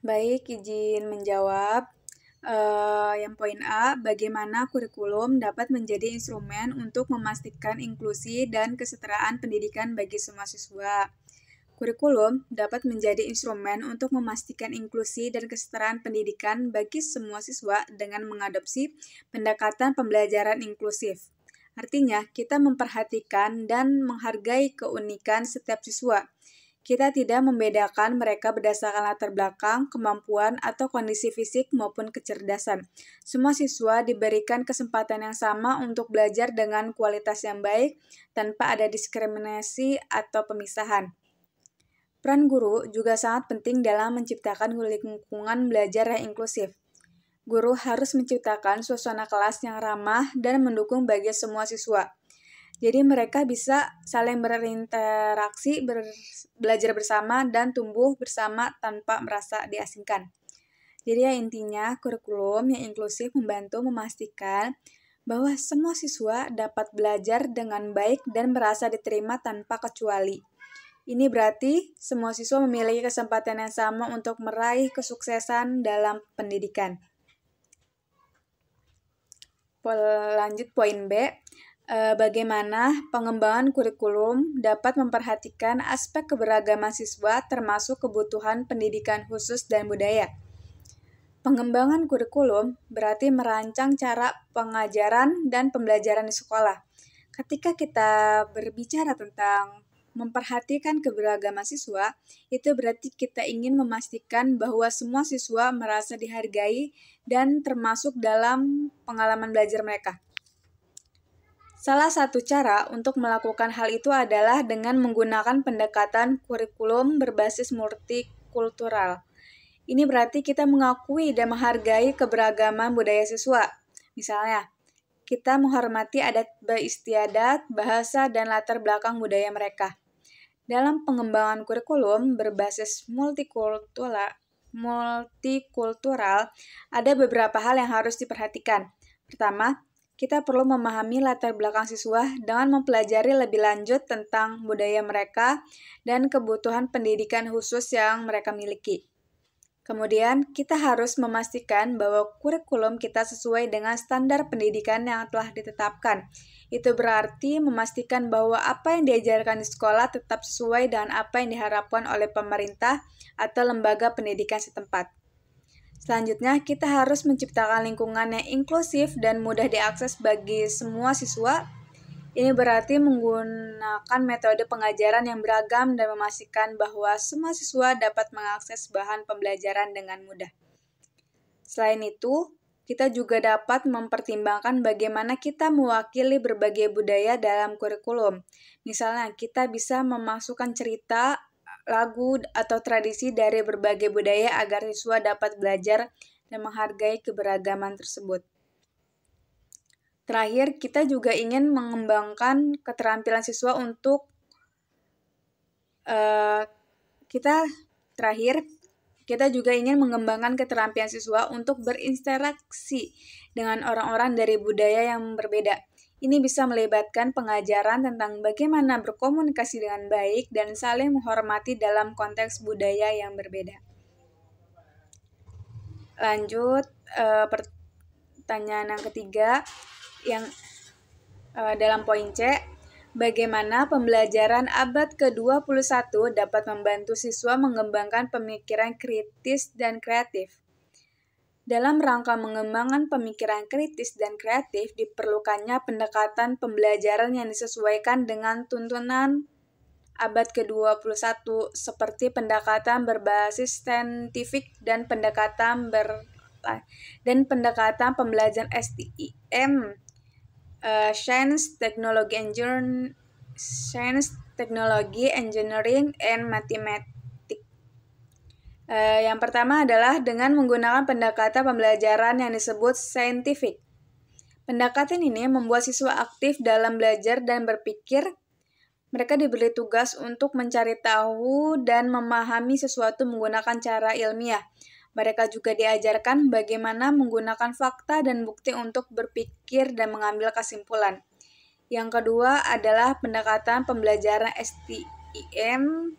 Baik, izin menjawab. Yang poin A, bagaimana kurikulum dapat menjadi instrumen untuk memastikan inklusi dan kesetaraan pendidikan bagi semua siswa. Kurikulum dapat menjadi instrumen untuk memastikan inklusi dan kesetaraan pendidikan bagi semua siswa dengan mengadopsi pendekatan pembelajaran inklusif. Artinya, kita memperhatikan dan menghargai keunikan setiap siswa. Kita tidak membedakan mereka berdasarkan latar belakang, kemampuan, atau kondisi fisik maupun kecerdasan. Semua siswa diberikan kesempatan yang sama untuk belajar dengan kualitas yang baik tanpa ada diskriminasi atau pemisahan. Peran guru juga sangat penting dalam menciptakan lingkungan belajar yang inklusif. Guru harus menciptakan suasana kelas yang ramah dan mendukung bagi semua siswa. Jadi mereka bisa saling berinteraksi, belajar bersama, dan tumbuh bersama tanpa merasa diasingkan. Jadi ya intinya, kurikulum yang inklusif membantu memastikan bahwa semua siswa dapat belajar dengan baik dan merasa diterima tanpa kecuali. Ini berarti semua siswa memiliki kesempatan yang sama untuk meraih kesuksesan dalam pendidikan. Lanjut poin B. Bagaimana pengembangan kurikulum dapat memperhatikan aspek keberagaman siswa termasuk kebutuhan pendidikan khusus dan budaya. Pengembangan kurikulum berarti merancang cara pengajaran dan pembelajaran di sekolah. Ketika kita berbicara tentang memperhatikan keberagaman siswa, itu berarti kita ingin memastikan bahwa semua siswa merasa dihargai dan termasuk dalam pengalaman belajar mereka. Salah satu cara untuk melakukan hal itu adalah dengan menggunakan pendekatan kurikulum berbasis multikultural. Ini berarti kita mengakui dan menghargai keberagaman budaya siswa. Misalnya, kita menghormati adat istiadat, bahasa, dan latar belakang budaya mereka. Dalam pengembangan kurikulum berbasis multikultural, ada beberapa hal yang harus diperhatikan. Pertama, kita perlu memahami latar belakang siswa dengan mempelajari lebih lanjut tentang budaya mereka dan kebutuhan pendidikan khusus yang mereka miliki. Kemudian, kita harus memastikan bahwa kurikulum kita sesuai dengan standar pendidikan yang telah ditetapkan. Itu berarti memastikan bahwa apa yang diajarkan di sekolah tetap sesuai dengan apa yang diharapkan oleh pemerintah atau lembaga pendidikan setempat. Selanjutnya, kita harus menciptakan lingkungan yang inklusif dan mudah diakses bagi semua siswa. Ini berarti menggunakan metode pengajaran yang beragam dan memastikan bahwa semua siswa dapat mengakses bahan pembelajaran dengan mudah. Selain itu, kita juga dapat mempertimbangkan bagaimana kita mewakili berbagai budaya dalam kurikulum. Misalnya, kita bisa memasukkan cerita, lagu, atau tradisi dari berbagai budaya agar siswa dapat belajar dan menghargai keberagaman tersebut. Terakhir, kita juga ingin mengembangkan keterampilan siswa untuk kita juga ingin mengembangkan keterampilan siswa untuk berinteraksi dengan orang-orang dari budaya yang berbeda. Ini bisa melibatkan pengajaran tentang bagaimana berkomunikasi dengan baik dan saling menghormati dalam konteks budaya yang berbeda. Lanjut, pertanyaan yang ketiga, yang dalam poin C, bagaimana pembelajaran abad ke-21 dapat membantu siswa mengembangkan pemikiran kritis dan kreatif. Dalam rangka mengembangkan pemikiran kritis dan kreatif, diperlukannya pendekatan pembelajaran yang disesuaikan dengan tuntunan abad ke-21 seperti pendekatan berbasis saintifik dan pendekatan pembelajaran STEM, Science, Technology, Engineering, and Mathematics. Yang pertama adalah dengan menggunakan pendekatan pembelajaran yang disebut saintifik. Pendekatan ini membuat siswa aktif dalam belajar dan berpikir. Mereka diberi tugas untuk mencari tahu dan memahami sesuatu menggunakan cara ilmiah. Mereka juga diajarkan bagaimana menggunakan fakta dan bukti untuk berpikir dan mengambil kesimpulan. Yang kedua adalah pendekatan pembelajaran STEM.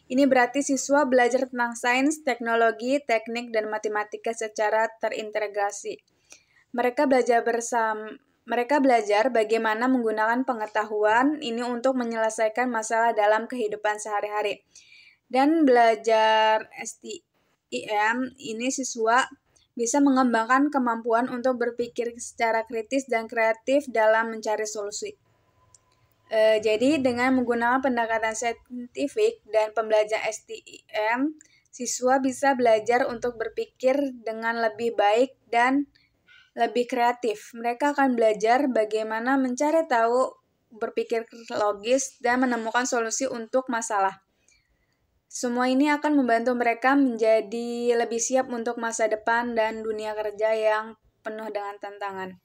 Ini berarti siswa belajar tentang sains, teknologi, teknik, dan matematika secara terintegrasi. Mereka belajar bagaimana menggunakan pengetahuan ini untuk menyelesaikan masalah dalam kehidupan sehari-hari. Dan belajar STIM ini siswa bisa mengembangkan kemampuan untuk berpikir secara kritis dan kreatif dalam mencari solusi. Jadi dengan menggunakan pendekatan saintifik dan pembelajaran STIM, siswa bisa belajar untuk berpikir dengan lebih baik dan lebih kreatif. Mereka akan belajar bagaimana mencari tahu, berpikir logis, dan menemukan solusi untuk masalah. Semua ini akan membantu mereka menjadi lebih siap untuk masa depan dan dunia kerja yang penuh dengan tantangan.